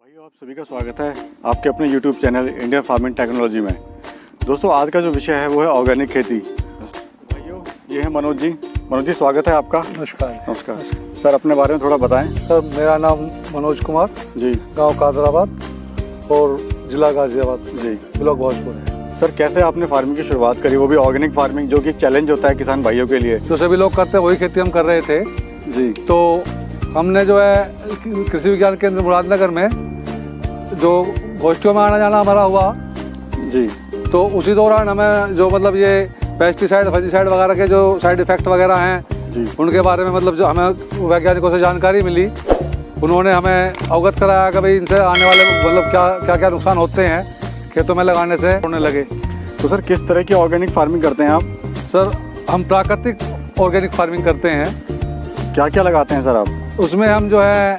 भाइयों, आप सभी का स्वागत है आपके अपने YouTube channel India farming technology में। दोस्तों, आज का जो विषय है वो है ऑर्गेनिक खेती। भाइयों, ये है मनोज जी। मनोज जी, स्वागत है आपका। नमस्कार। नमस्कार सर, अपने बारे में थोड़ा बताएं। सर, मेरा नाम मनोज कुमार जी, गांव कादराबाद और जिला गाजियाबाद जी, ब्लॉक भोजपुर है। सर, कैसे आपने फार्मिंग की शुरुआत करी, वो भी ऑर्गेनिक फार्मिंग, जो कि चैलेंज होता है किसान भाइयों के लिए? जो सभी लोग करते हैं वही खेती हम कर रहे थे जी। तो हमने जो है कृषि विज्ञान केंद्र मुरादनगर में जो गोष्ठियों में आना जाना हमारा हुआ जी, तो उसी दौरान हमें जो मतलब ये पेस्टिसाइड फंजीसाइड वगैरह के जो साइड इफ़ेक्ट वगैरह हैं जी, उनके बारे में मतलब जो हमें वैज्ञानिकों से जानकारी मिली, उन्होंने हमें अवगत कराया कि भाई इनसे आने वाले मतलब क्या क्या नुकसान होते हैं खेतों में लगाने से होने लगे। तो सर, किस तरह की ऑर्गेनिक फार्मिंग करते हैं आप? सर, हम प्राकृतिक ऑर्गेनिक फार्मिंग करते हैं। क्या क्या लगाते हैं सर आप? उसमें हम जो है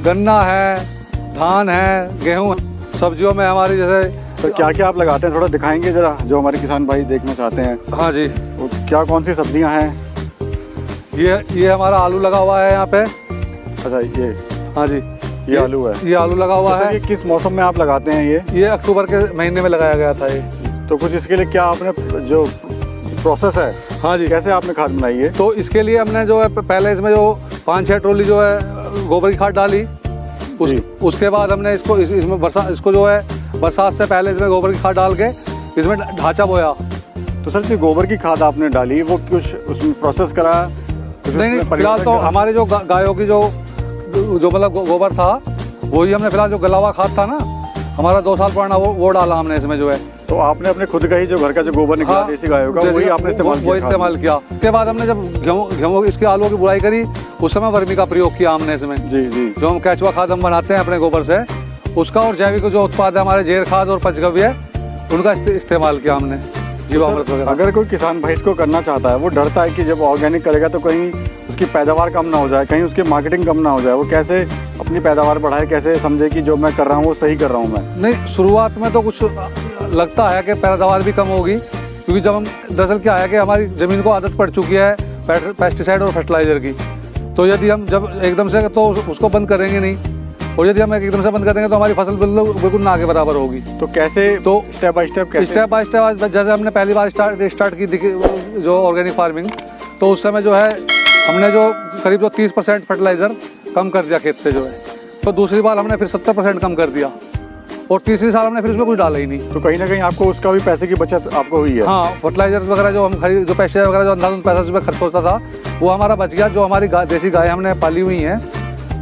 गन्ना है, धान है, गेहूँ है। सब्जियों में हमारी जैसे तो क्या क्या आप लगाते हैं, थोड़ा दिखाएंगे जरा, जो हमारे किसान भाई देखना चाहते हैं। हाँ जी, वो क्या कौन सी सब्जियां हैं? ये हमारा आलू लगा हुआ है यहाँ पे। अच्छा, ये, हाँ जी, ये आलू है। ये आलू लगा हुआ तो सर, है। ये किस मौसम में आप लगाते हैं ये? ये अक्टूबर के महीने में लगाया गया था ये। तो कुछ इसके लिए क्या आपने जो प्रोसेस है, हाँ जी, कैसे आपने खाद बनाई है? तो इसके लिए हमने जो है पहले इसमें जो 5-6 ट्रॉली जो है गोबर की खाद डाली। उसके बाद हमने इसमें इसको जो है बरसात से पहले इसमें गोबर की खाद डाल के इसमें ढांचा बोया। तो सर, जो गोबर की खाद आपने डाली, वो कुछ उसमें प्रोसेस करा? नहीं, फिलहाल तो हमारे जो गायों की जो मतलब गोबर था वही हमने फिलहाल जो गला हुआ खाद था ना हमारा 2 साल पुराना, वो डाला हमने इसमें जो है। तो आपने अपने खुद का ही जो घर का जो गोबर निकला देसी गायों का, वही आपने इस्तेमाल किया? उसके बाद हमने जब गेहूँ इसके आलूओं की बुराई करी उस समय वर्मी का प्रयोग किया हमने इसमें। जी जी। जो हम केचुआ खाद हम बनाते हैं अपने गोबर से, उसका और जैविक जो उत्पाद है हमारे जेर खाद और पंचगव्य, उनका इस्तेमाल किया हमने जीवामृत वगैरह। अगर कोई किसान भाई इसको करना चाहता है, वो डरता है कि जब ऑर्गेनिक करेगा तो कहीं उसकी पैदावार कम ना हो जाए, कहीं उसकी मार्केटिंग कम ना हो जाए, वो कैसे अपनी पैदावार बढ़ाए, कैसे समझे कि जो मैं कर रहा हूँ वो सही कर रहा हूँ मैं? नहीं, शुरुआत में तो कुछ लगता है कि पैदावार भी कम होगी, क्योंकि जब हम दरअसल क्या है कि हमारी ज़मीन को आदत पड़ चुकी है पेस्टिसाइड और फर्टिलाइज़र की। तो यदि हम जब एकदम से तो उसको बंद करेंगे नहीं, और यदि हम एकदम से बंद कर देंगे तो हमारी फसल बिल्कुल ना के बराबर होगी। तो कैसे, तो स्टेप बाय स्टेप जैसे हमने पहली बार स्टार्ट की जो ऑर्गेनिक फार्मिंग, तो उस समय जो है हमने जो करीब 30% फर्टिलाइज़र कम कर दिया खेत से जो है। तो दूसरी बार हमने फिर 70% कम कर दिया, और तीसरी साल हमने फिर उसमें कुछ डाला ही नहीं। तो कहीं ना कहीं आपको उसका भी पैसे की बचत आपको हुई है? हाँ, फर्टिलाइजर्स वगैरह जो हम जो पेस्टिसाइड वगैरह जो अंदाज़न पैसा उसमें खर्च होता था वो हमारा बच गया। जो हमारी देसी गाय हमने पाली हुई हैं,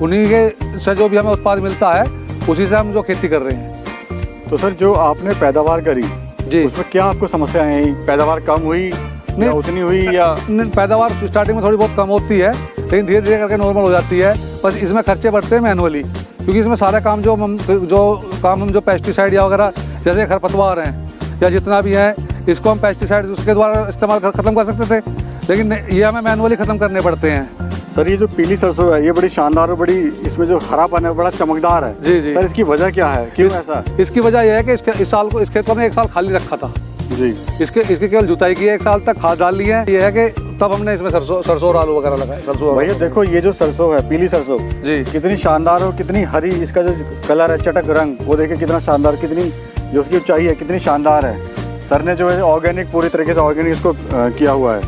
उन्हीं के से जो भी हमें उत्पाद मिलता है उसी से हम जो खेती कर रहे हैं। तो सर, जो आपने पैदावार करी जी, उसमें क्या आपको समस्याएं आई? पैदावार कम हुई नहीं, या उतनी हुई या? पैदावार स्टार्टिंग में थोड़ी बहुत कम होती है, लेकिन धीरे धीरे करके नॉर्मल हो जाती है। बस इसमें खर्चे बढ़ते हैं मैनुअली, क्योंकि इसमें सारे काम जो पेस्टिसाइड या वगैरह जैसे खरपतवार हैं या जितना भी है, इसको हम पेस्टिसाइड उसके द्वारा इस्तेमाल ख़त्म कर सकते थे, लेकिन ये हमें मैनुअली ख़त्म करने पड़ते हैं। सर, ये जो पीली सरसों है, ये बड़ी शानदार और बड़ी, इसमें जो हरापन है बड़ा चमकदार है। जी जी। सर, इसकी वजह क्या है, क्यों ऐसा? इसकी वजह यह है कि इस साल को इस खेत को हमने 1 साल खाली रखा था जी। इसकी केवल जुताई की है, 1 साल तक खाद डाल ली है। ये है कि तब हमने इसमें सरसों और आलू वगैरह लगाए। भैया देखो, ये जो सरसों है, पीली सरसों जी, कितनी शानदार और कितनी हरी, इसका जो कलर है, चटक रंग, वो देखिए कितना शानदार, कितनी जो उसकी ऊंचाई है कितनी शानदार है। सर ने जो है ऑर्गेनिक, पूरी तरीके से ऑर्गेनिक इसको किया हुआ है।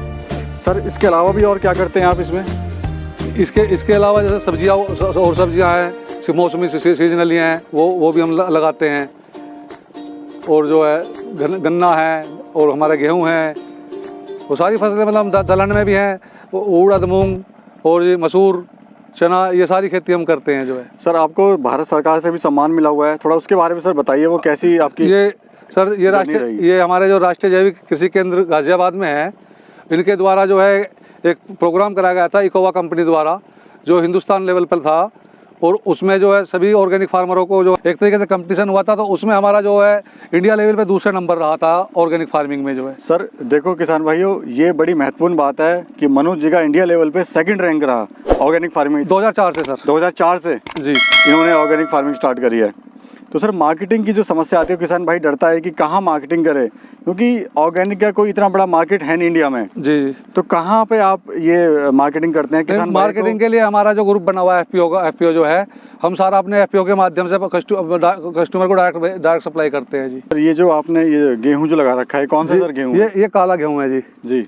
सर, इसके अलावा भी और क्या करते हैं आप इसमें? इसके अलावा जैसे सब्जियाँ और सब्जियाँ हैं मौसमी सीजनली हैं, वो भी हम लगाते हैं। और जो है गन्ना है और हमारे गेहूँ हैं, वो सारी फसलें मतलब दलहन में भी हैं, उड़द, मूंग और ये मसूर, चना, ये सारी खेती हम करते हैं जो है। सर, आपको भारत सरकार से भी सम्मान मिला हुआ है, थोड़ा उसके बारे में सर बताइए, वो कैसी आपकी? ये हमारे जो राष्ट्रीय जैविक कृषि केंद्र गाजियाबाद में है, इनके द्वारा जो है एक प्रोग्राम कराया गया था इकोवा कंपनी द्वारा, जो हिंदुस्तान लेवल पर था, और उसमें जो है सभी ऑर्गेनिक फार्मरों को जो एक तरीके से कंपटीशन हुआ था, तो उसमें हमारा जो है इंडिया लेवल पे दूसरा नंबर रहा था ऑर्गेनिक फार्मिंग में जो है। सर देखो किसान भाइयों, ये बड़ी महत्वपूर्ण बात है कि मनोज जी का इंडिया लेवल पे 2nd रैंक रहा ऑर्गेनिक फार्मिंग 2004 से। सर 2004 से जी इन्होंने ऑर्गेनिक फार्मिंग स्टार्ट करी है। तो सर मार्केटिंग की जो समस्या आती है, किसान भाई डरता है कि कहाँ मार्केटिंग करे, क्योंकि ऑर्गेनिक का कोई इतना बड़ा मार्केट है नहीं इंडिया में। जी जी। तो कहाँ पे आप ये मार्केटिंग करते हैं किसान भाई मार्केटिंग के लिए हमारा जो ग्रुप बना हुआ है एफपीओ का, एफपीओ जो है हम सारा अपने एफपीओ के माध्यम से कस्टमर को डायरेक्ट सप्लाई करते हैं जी। सर ये जो आपने ये गेहूं जो लगा रखा है, कौन सा सर गेहूं? ये काला गेहूं है जी। जी।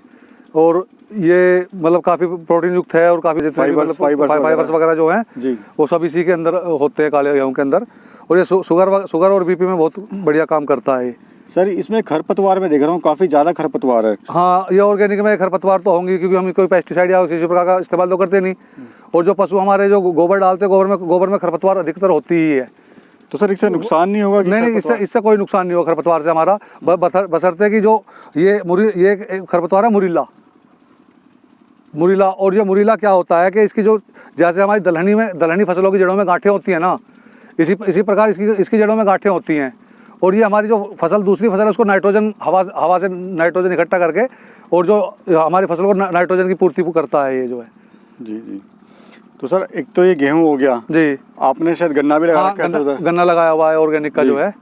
और ये मतलब काफ़ी प्रोटीन युक्त है और काफ़ी फाइबर्स वगैरह जो हैं जी, वो सब इसी के अंदर होते हैं, काले गेहूं के अंदर। और ये शुगर और बीपी में बहुत बढ़िया काम करता है ये। सर इसमें खरपतवार में देख रहा हूँ काफ़ी ज़्यादा खरपतवार है। हाँ, ये ऑर्गेनिक में खरपतवार तो होंगी, क्योंकि हम कोई पेस्टिसाइड या किसी प्रकार का इस्तेमाल तो करते नहीं। और जो पशु हमारे जो गोबर डालते हैं, गोबर में खरपतवार अधिकतर होती ही है। तो सर इससे नुकसान नहीं होगा? नहीं, इससे कोई नुकसान नहीं होगा खरपतवार से हमारा, बशर्ते कि जो ये खरपतवार है मुरीला। और ये मुरीला क्या होता है कि इसकी जो जैसे हमारी दलहनी फसलों की जड़ों में गांठें होती हैं ना, इसी प्रकार इसकी जड़ों में गांठें होती हैं। और ये हमारी जो दूसरी फसल है उसको नाइट्रोजन हवा से नाइट्रोजन इकट्ठा करके और जो हमारी फसल को नाइट्रोजन की पूर्ति करता है ये जो है। जी जी। तो सर एक तो ये गेहूं हो गया जी, आपने शायद गन्ना भी लगा रखा है? गन्ना लगाया हुआ है ऑर्गेनिक का जो है।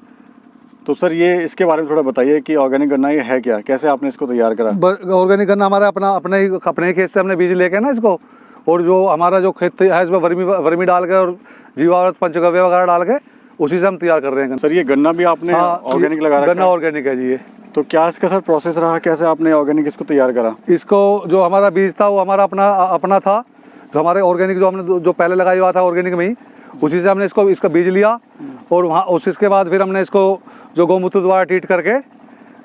तो सर ये इसके बारे में थोड़ा बताइए कि ऑर्गेनिक गन्ना ये है क्या, कैसे आपने इसको तैयार करा? ऑर्गेनिक गन्ना हमारा अपने ही खेत से हमने बीज लेके ना इसको, और जो हमारा जो खेत है इसमें वर्मी डाल के और जीवामृत पंचगव्य वगैरह डाल के उसी से हम तैयार कर रहे हैं। सर ये गन्ना भी आपने ऑर्गेनिक लगा रखा है? गन्ना ऑर्गेनिक है जी ये। तो क्या इसका सर प्रोसेस रहा, कैसे आपने ऑर्गेनिक इसको तैयार करा? इसको जो हमारा बीज था वो हमारा अपना था, जो हमारे ऑर्गेनिक जो हमने जो पहले लगाया हुआ था ऑर्गेनिक में ही, उसी से हमने इसका बीज लिया। और वहाँ उसके बाद फिर हमने इसको जो गौमूत्र द्वारा ट्रीट करके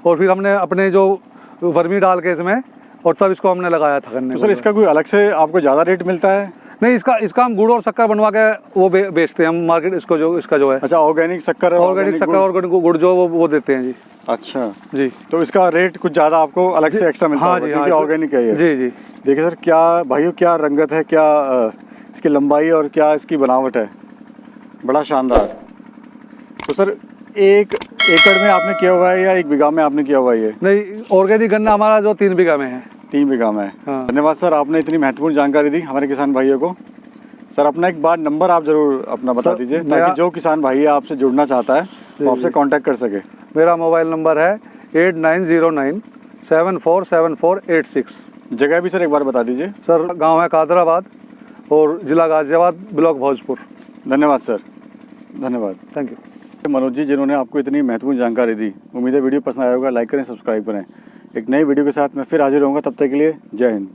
और फिर हमने अपने जो वर्मी डाल के इसमें, और तब इसको हमने लगाया था गन्ने। तो सर इसका कोई अलग से आपको ज़्यादा रेट मिलता है? नहीं, इसका हम गुड़ और शक्कर बनवा के वो बेचते हैं हम मार्केट, इसका जो है। अच्छा, ऑर्गेनिक शक्कर ऑर्गेनिक गुड़ जो वो देते हैं जी। अच्छा जी। तो इसका रेट कुछ ज़्यादा आपको अलग से एक्स्ट्रा मिलता है? क्योंकि ऑर्गेनिक है ये। जी जी। देखिए सर, क्या भाइयों क्या रंगत है, क्या इसकी लंबाई और क्या इसकी बनावट है, बड़ा शानदार। तो सर 1 एकड़ में आपने किया हुआ है या 1 बीघा में आपने किया हुआ है ये? नहीं, ऑर्गेनिक गन्ना हमारा जो 3 बीघा में है। 3 बीघा में। हाँ। धन्यवाद सर, आपने इतनी महत्वपूर्ण जानकारी दी हमारे किसान भाइयों को। सर अपना एक बार नंबर आप जरूर अपना बता दीजिए, ताकि जो किसान भाई आपसे जुड़ना चाहता है वो आपसे कांटेक्ट कर सके। मेरा मोबाइल नंबर है 8909747486। जगह भी सर एक बार बता दीजिए। सर गांव है कादराबाद और जिला गाजियाबाद, ब्लॉक भोजपुर। धन्यवाद सर, धन्यवाद। Thank you. मनोज जी जिन्होंने आपको इतनी महत्वपूर्ण जानकारी दी। उम्मीद है वीडियो पसंद आया होगा। लाइक करें, सब्सक्राइब करें। एक नई वीडियो के साथ मैं फिर हाजिर रहूँगा, तब तक के लिए जय हिंद।